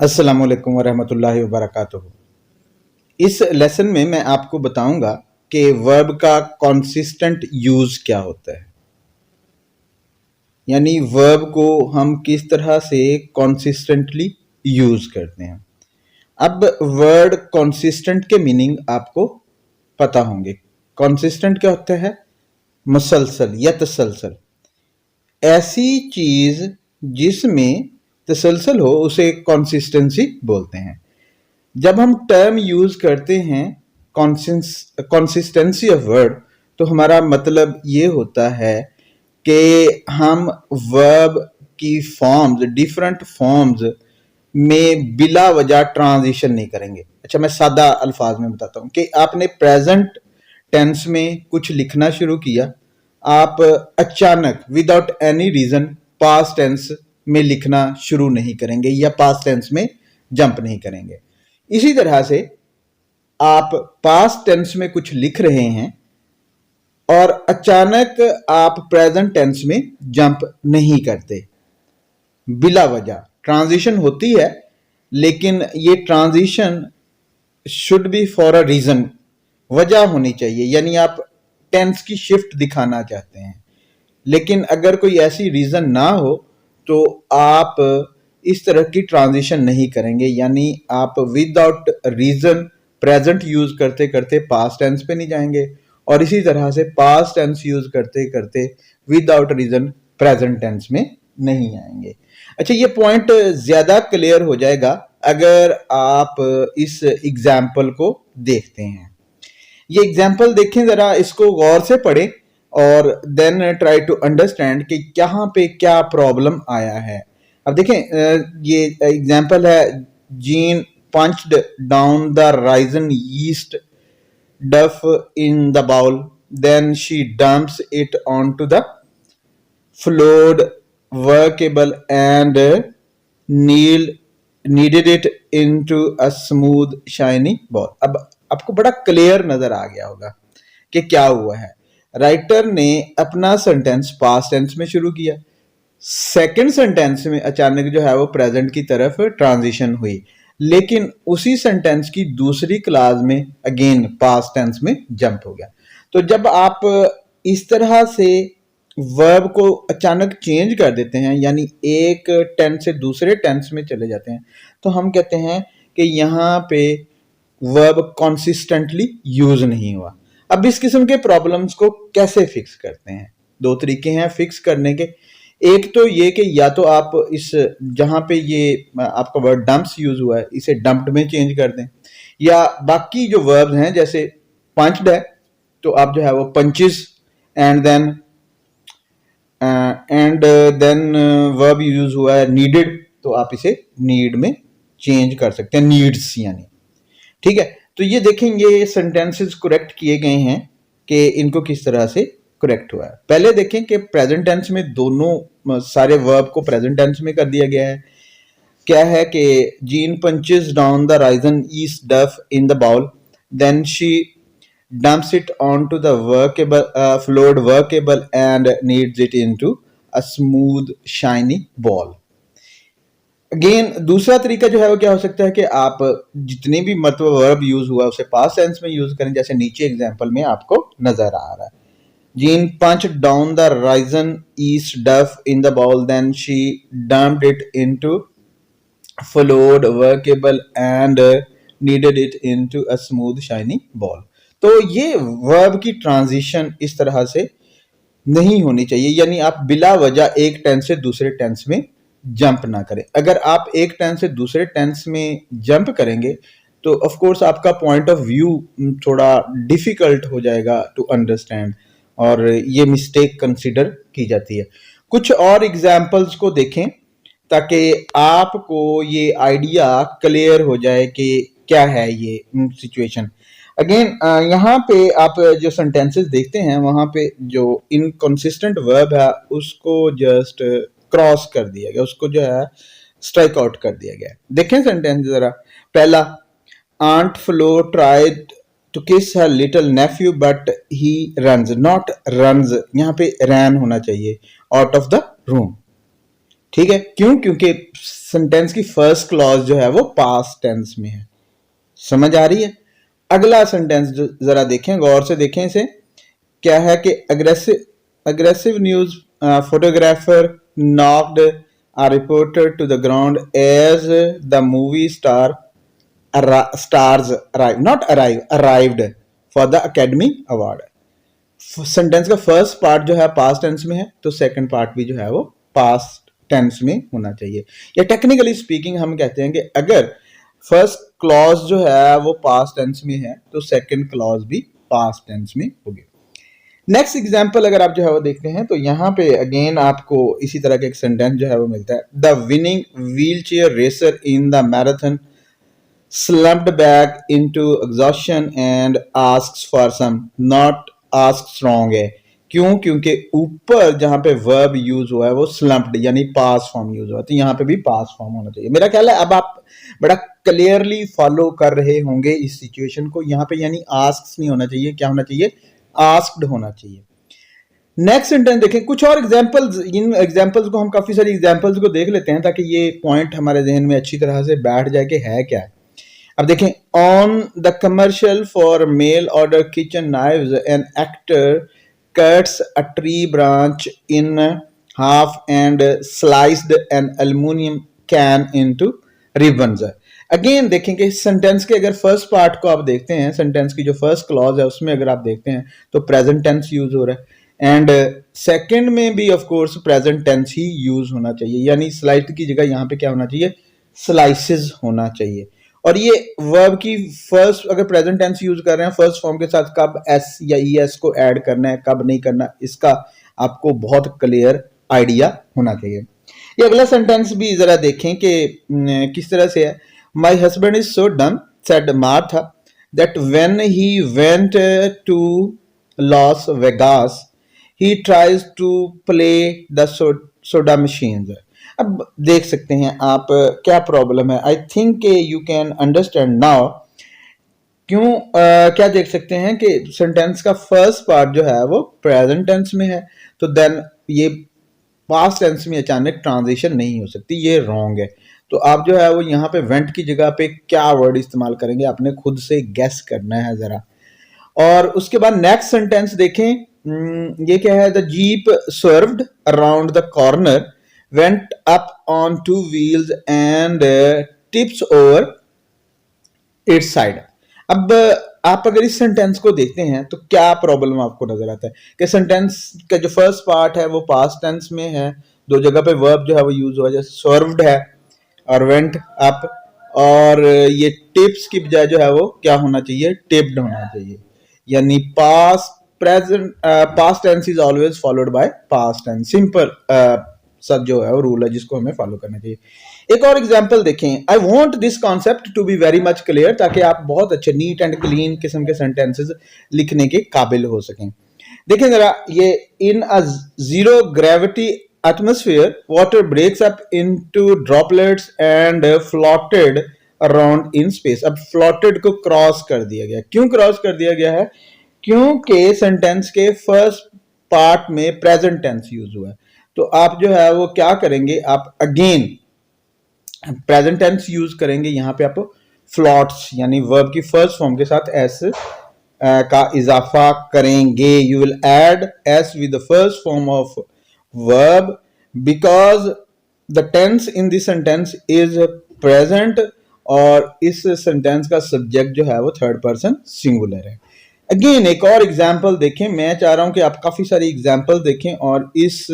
अस्सलामु अलैकुम वरहमतुल्लाहि वबरकातुहू। इस लेसन में मैं आपको बताऊंगा कि वर्ब का कॉन्सिस्टेंट यूज क्या होता है, यानी वर्ब को हम किस तरह से कॉन्सिस्टेंटली यूज करते हैं। अब वर्ड कॉन्सिस्टेंट के मीनिंग आपको पता होंगे। कॉन्सिस्टेंट क्या होता है? मुसलसल या तसलसल, ऐसी चीज जिसमें तसलसल हो उसे कॉन्सिस्टेंसी बोलते हैं। जब हम टर्म यूज करते हैं कंसिस्टेंसी ऑफ वर्ड, तो हमारा मतलब ये होता है कि हम वर्ब की फॉर्म्स, डिफरेंट फॉर्म्स में बिला वजह ट्रांजिशन नहीं करेंगे। अच्छा, मैं सादा अल्फाज में बताता हूं कि आपने प्रेजेंट टेंस में कुछ लिखना शुरू किया, आप अचानक without any reason past tense में लिखना शुरू नहीं करेंगे या पास्ट टेंस में जंप नहीं करेंगे। इसी तरह से आप पास्ट टेंस में कुछ लिख रहे हैं और अचानक आप प्रेजेंट टेंस में जंप नहीं करते। बिला वजह ट्रांजिशन होती है, लेकिन ये transition should be for a reason, वजह होनी चाहिए, यानी आप टेंस की शिफ्ट दिखाना चाहते हैं। लेकिन अगर कोई ऐसी रीजन ना हो तो आप इस तरह की ट्रांजिशन नहीं करेंगे, यानी आप विदाउट रीजन प्रेजेंट यूज करते करते पास्ट टेंस पे नहीं जाएंगे और इसी तरह से पास्ट टेंस यूज करते करते विदाउट रीजन प्रेजेंट टेंस में नहीं आएंगे। अच्छा, ये पॉइंट ज्यादा क्लियर हो जाएगा अगर आप इस एग्जाम्पल को देखते हैं। ये एग्जाम्पल देखें जरा, इसको गौर से पढ़ें और देन ट्राई टू अंडरस्टैंड कि यहाँ पे क्या प्रॉब्लम आया है। अब देखें, ये एग्जाम्पल है, Jean punched down the risen yeast dough in the bowl, then she dumps it on to the floured workable and kneaded it into a smooth shiny ball. अब आपको बड़ा क्लियर नजर आ गया होगा कि क्या हुआ है। राइटर ने अपना सेंटेंस पास्ट टेंस में शुरू किया, सेकंड सेंटेंस में अचानक जो है वो प्रेजेंट की तरफ ट्रांजिशन हुई, लेकिन उसी सेंटेंस की दूसरी क्लास में अगेन पास्ट टेंस में जंप हो गया। तो जब आप इस तरह से वर्ब को अचानक चेंज कर देते हैं, यानी एक टेंस से दूसरे टेंस में चले जाते हैं, तो हम कहते हैं कि यहाँ पे वर्ब कॉन्सिस्टेंटली यूज नहीं हुआ। अब इस किस्म के प्रॉब्लम्स को कैसे फिक्स करते हैं? दो तरीके हैं फिक्स करने के। एक तो ये कि या तो आप इस जहां पे ये आपका वर्ड डंप्स यूज हुआ है इसे डंप्ड में चेंज कर दें, या बाकी जो वर्ब्स हैं जैसे पंच्ड है तो आप जो है वो punches and then verb use हुआ है नीडेड, तो आप इसे नीड में चेंज कर सकते हैं, नीड्स यानी। ठीक है, तो ये देखेंगे सेंटेंसेस करेक्ट किए गए हैं कि इनको किस तरह से करेक्ट हुआ है। पहले देखें कि प्रेजेंट टेंस में दोनों सारे वर्ब को प्रेजेंट टेंस में कर दिया गया है। क्या है कि Jean punches down the risen yeast dough in the bowl, then she dumps it on to the workable floured workable and kneads it into a smooth shiny ball. Again दूसरा तरीका जो है वो क्या हो सकता है कि आप जितनी भी मरतबा वर्ब यूज हुआ उसे पास्ट टेंस में यूज करें, जैसे नीचे एग्जांपल में आपको नजर आ रहा है। Jean punch down the risen yeast dough in the bowl, then she dumped it into floured workable and kneaded it into a smooth shiny ball. तो ये वर्ब की ट्रांजिशन इस तरह से नहीं होनी चाहिए, यानी आप बिला वजह एक टेंस से दूसरे टेंस में जंप ना करें। अगर आप एक टेंस से दूसरे टेंस में जंप करेंगे तो ऑफ कोर्स आपका पॉइंट ऑफ व्यू थोड़ा डिफिकल्ट हो जाएगा टू अंडरस्टैंड, और ये मिस्टेक कंसिडर की जाती है। कुछ और एग्जाम्पल्स को देखें ताकि आपको ये आइडिया क्लियर हो जाए कि क्या है ये सिचुएशन। अगेन यहाँ पे आप जो सेंटेंसेस देखते हैं वहां पे जो इनकंसिस्टेंट वर्ब है उसको जस्ट क्रॉस कर दिया गया, उसको जो है स्ट्राइक आउट कर दिया गया। देखें सेंटेंस जरा। पहला, aunt flow tried to kiss her little nephew but he runs, not runs, यहाँ पे रैन होना चाहिए, आउट ऑफ द रूम। ठीक है, क्यों? क्योंकि सेंटेंस की फर्स्ट क्लॉज जो है वो पास्ट टेंस में है। समझ आ रही है? अगला सेंटेंस जो जरा देखें, गौर से देखें इसे। क्या है कि aggressive news photographer knocked a reporter to the ground as the movie stars arrived for the Academy Award। Sentence का फर्स्ट पार्ट जो है पास्ट टेंस में है, तो सेकंड पार्ट भी जो है वो पास्ट टेंस में होना चाहिए। या टेक्निकली स्पीकिंग हम कहते हैं कि अगर फर्स्ट क्लॉज जो है वो पास्ट टेंस में है तो सेकंड क्लॉज भी पास्ट टेंस में होगी। नेक्स्ट एग्जाम्पल अगर आप जो है वो देखते हैं तो यहाँ पे अगेन आपको इसी तरह का एक सेंटेंस जो है वो मिलता है। The winning wheel chair racer in the marathon slumped back into exhaustion and asks for some, not asks wrong है। क्यों? क्योंकि ऊपर जहां पे वर्ब यूज हुआ है वो slumped यानी पास फॉर्म यूज हुआ है, तो यहाँ पे भी पास फॉर्म होना चाहिए। मेरा ख्याल है अब आप बड़ा क्लियरली फॉलो कर रहे होंगे इस सिचुएशन को। यहाँ पे यानी आस्क्स नहीं होना चाहिए, क्या होना चाहिए? आस्क्ड होना चाहिए। नेक्स्ट सेंटेंस देखें, कुछ और एग्जांपल्स, इन एग्जांपल्स को हम काफी सारी एग्जांपल्स को देख लेते हैं ताकि ये पॉइंट हमारे जहन में अच्छी तरह से बैठ जाए कि है क्या। अब देखें, on the commercial for mail order kitchen knives an actor cuts a tree branch in half and sliced an aluminium can into ribbons. Again देखेंगे सेंटेंस के अगर फर्स्ट पार्ट को आप देखते हैं, सेंटेंस की जो फर्स्ट क्लॉज है उसमें अगर आप देखते हैं तो प्रेजेंट टेंस यूज हो रहा है, एंड सेकंड में भी ऑफ कोर्स प्रेजेंट टेंस ही यूज होना चाहिए, यानी स्लाइस्ड की जगह यहाँ पे क्या होना चाहिए? स्लाइसेस होना चाहिए। और ये वर्ब की फर्स्ट अगर प्रेजेंट टेंस यूज कर रहे हैं फर्स्ट फॉर्म के साथ कब एस या ई एस को ऐड करना है, कब नहीं करना, इसका आपको बहुत क्लियर आइडिया होना चाहिए। ये अगला सेंटेंस भी जरा देखें कि किस तरह से है। My husband is so dumb said Martha that when he went to Las Vegas he tries to play the soda machines. अब देख सकते हैं आप क्या प्रॉब्लम है। I think you can understand now. क्यों क्या देख सकते हैं कि सेंटेंस का फर्स्ट पार्ट जो है वो प्रेजेंट टेंस में है, तो देन ये पास्ट टेंस में अचानक ट्रांजिशन नहीं हो सकती, ये रॉन्ग है। तो आप जो है वो यहाँ पे वेंट की जगह पे क्या वर्ड इस्तेमाल करेंगे आपने खुद से गेस करना है जरा। और उसके बाद नेक्स्ट सेंटेंस देखें, ये क्या है? The jeep served around the corner went up on two wheels and tips over its side। अब आप अगर इस सेंटेंस को देखते हैं तो क्या प्रॉब्लम आपको नजर आता है कि सेंटेंस का जो फर्स्ट पार्ट है वो पास्ट टेंस में है, दो जगह पे वर्ब जो है वो यूज हुआ, जैसे सर्व्ड है और वेंट अप, और ये टिप्स की बजाय जो है वो क्या होना चाहिए? टिप्ड होना चाहिए। यानी past tense is always followed by past tense. Simple सब जो है वो रूल है जिसको हमें फॉलो करना चाहिए। एक और एग्जांपल देखें। I want this concept to be very much clear, ताकि आप बहुत अच्छे नीट एंड क्लीन किस्म के सेंटेंसेस लिखने के काबिल हो सकें। देखें जरा, ये in a zero gravity atmosphere water breaks up into droplets and floated around in space. अब फ्लोटेड को क्रॉस कर दिया गया। क्यों क्रॉस कर दिया गया है? क्योंकि सेंटेंस के फर्स्ट पार्ट में प्रेजेंट टेंस यूज हुआ है, तो आप जो है वो क्या करेंगे? आप अगेन प्रेजेंट टेंस यूज करेंगे। यहाँ पे आप फ्लॉट्स यानी वर्ब की फर्स्ट फॉर्म के साथ एस का इजाफा करेंगे। You will add S with the first form of verb because the tense in this sentence is present, और इस सेंटेंस का सब्जेक्ट जो है वो थर्ड पर्सन सिंगुलर है। अगेन एक और एग्जाम्पल देखें। मैं चाह रहा हूं कि आप काफी सारी एग्जाम्पल देखें और इस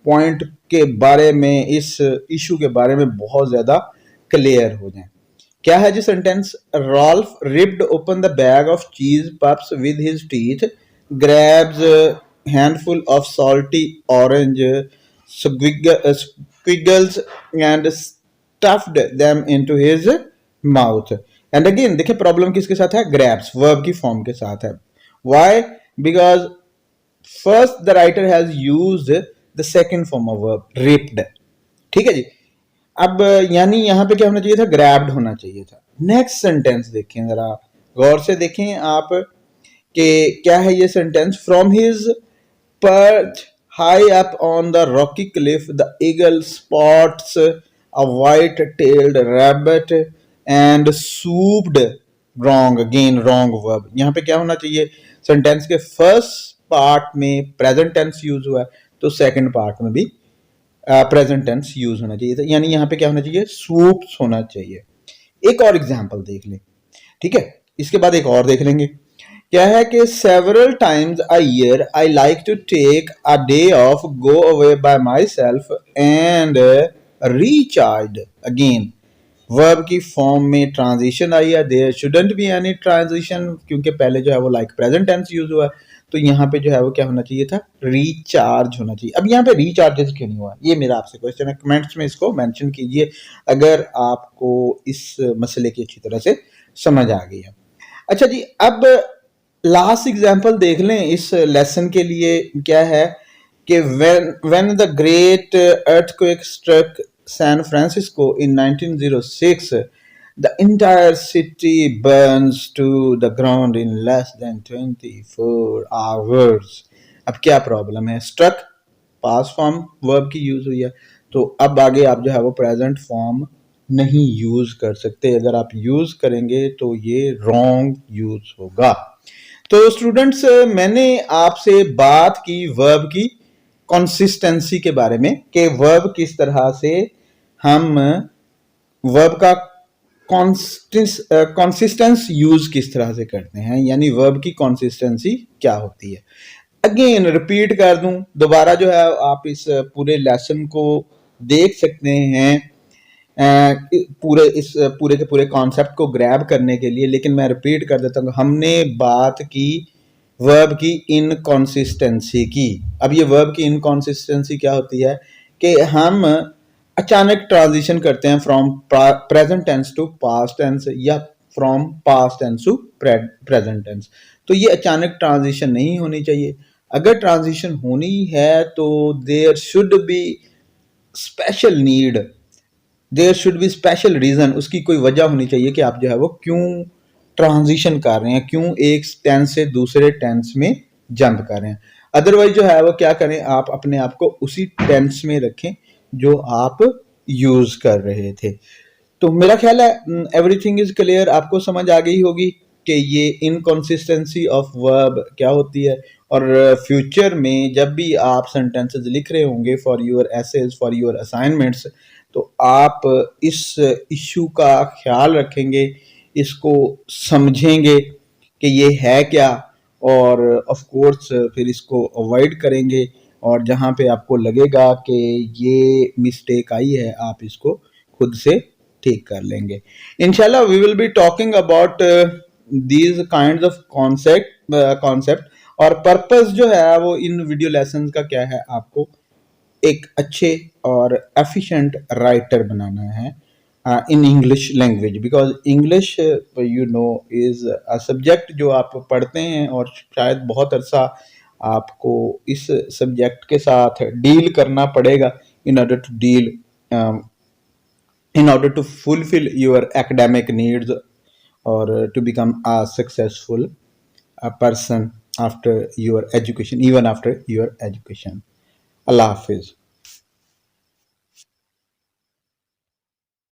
पॉइंट के बारे में, इस इशू के बारे में बहुत ज्यादा क्लियर हो जाएं। क्या है जी sentence? Ralph ripped open the bag of cheese puffs with his teeth, grabs handful of salty orange squiggles and stuffed them into his mouth. And again देखिए प्रॉब्लम किसके साथ है? ग्रैब्स वर्ब की फॉर्म के साथ है। Why? Because first the writer has used the second form of verb ripped. ठीक है जी। अब यानी यहां पे क्या होना चाहिए था? ग्रैब्ड होना चाहिए था। नेक्स्ट सेंटेंस देखें जरा, गौर से देखें आप कि क्या है ये sentence. From his perch High up on the rocky cliff, the eagle spots a white-tailed rabbit and swooped. Wrong, again wrong verb. यहाँ पे क्या होना चाहिए? सेंटेंस के फर्स्ट पार्ट में प्रेजेंट टेंस यूज हुआ है, तो सेकंड पार्ट में भी प्रेजेंट टेंस यूज होना चाहिए। यानी यहाँ पे क्या होना चाहिए? स्वूप्स होना चाहिए। एक और एग्जाम्पल देख लें, ठीक है, इसके बाद एक और देख लेंगे। क्या है कि several times a year I like to take a day off, go away by myself and recharge. Again verb की फॉर्म में ट्रांजिशन आई है, there shouldn't be any transition, क्योंकि पहले जो है वो लाइक प्रेजेंट टेंस यूज हुआ है, तो यहाँ पे जो है वो क्या होना चाहिए था? रिचार्ज होना चाहिए। अब यहाँ पे रिचार्जेस क्यों नहीं हुआ, ये मेरा आपसे क्वेश्चन है, कमेंट्स में इसको मेंशन कीजिए अगर आपको इस मसले की अच्छी तरह से समझ आ गई है। अच्छा जी, अब लास्ट एग्जांपल देख लें इस लेसन के लिए। क्या है कि when the great earthquake struck San Francisco in 1906, the entire city burns to the ground in less than 24 hours. अब क्या प्रॉब्लम है? स्ट्रक पास फॉर्म वर्ब की यूज हुई है, तो अब आगे आप जो है वो प्रेजेंट फॉर्म नहीं यूज कर सकते। अगर आप यूज करेंगे तो ये रॉन्ग यूज होगा। तो स्टूडेंट्स, मैंने आपसे बात की वर्ब की कंसिस्टेंसी के बारे में, कि वर्ब किस तरह से हम वर्ब का कंसिस्टेंस यूज किस तरह से करते हैं, यानी वर्ब की कंसिस्टेंसी क्या होती है। अगेन रिपीट कर दूं, दोबारा जो है आप इस पूरे लेसन को देख सकते हैं, पूरे के पूरे कॉन्सेप्ट को ग्रैब करने के लिए। लेकिन मैं रिपीट कर देता हूँ, हमने बात की वर्ब की इनकॉन्सिस्टेंसी की। अब ये वर्ब की इनकॉन्सिस्टेंसी क्या होती है कि हम अचानक ट्रांजिशन करते हैं from present tense to past tense, या from past tense to present tense. तो ये अचानक ट्रांजिशन नहीं होनी चाहिए। अगर ट्रांजिशन होनी है तो there should be special need, there should be special reason, उसकी कोई वजह होनी चाहिए कि आप जो है वो क्यों ट्रांजिशन कर रहे हैं, क्यों एक टेंस से दूसरे टेंस में जंप कर रहे हैं। अदरवाइज जो है वो क्या करें, आप अपने आप को उसी टेंस में रखें जो आप यूज कर रहे थे। तो मेरा ख्याल है एवरीथिंग इज क्लियर, आपको समझ आ गई होगी कि ये इनकॉन्सिस्टेंसी ऑफ वर्ब क्या होती है। और फ्यूचर में जब भी आप सेंटेंसेस लिख रहे होंगे for your essays, for your assignments, तो आप इस इश्यू का ख्याल रखेंगे, इसको समझेंगे कि ये है क्या, और ऑफ कोर्स फिर इसको अवॉइड करेंगे। और जहाँ पे आपको लगेगा कि ये मिस्टेक आई है, आप इसको खुद से ठीक कर लेंगे। इंशाल्लाह we will be talking about these kinds of concept. और पर्पस जो है वो इन वीडियो लेसन का क्या है, आपको एक अच्छे और एफिशिएंट राइटर बनाना है in English language, because English you know is a subject जो आप पढ़ते हैं, और शायद बहुत अरसा आपको इस सब्जेक्ट के साथ डील करना पड़ेगा in order to deal in order to fulfill your academic needs, or to become a successful person after your education, even after your education. Allah Hafiz.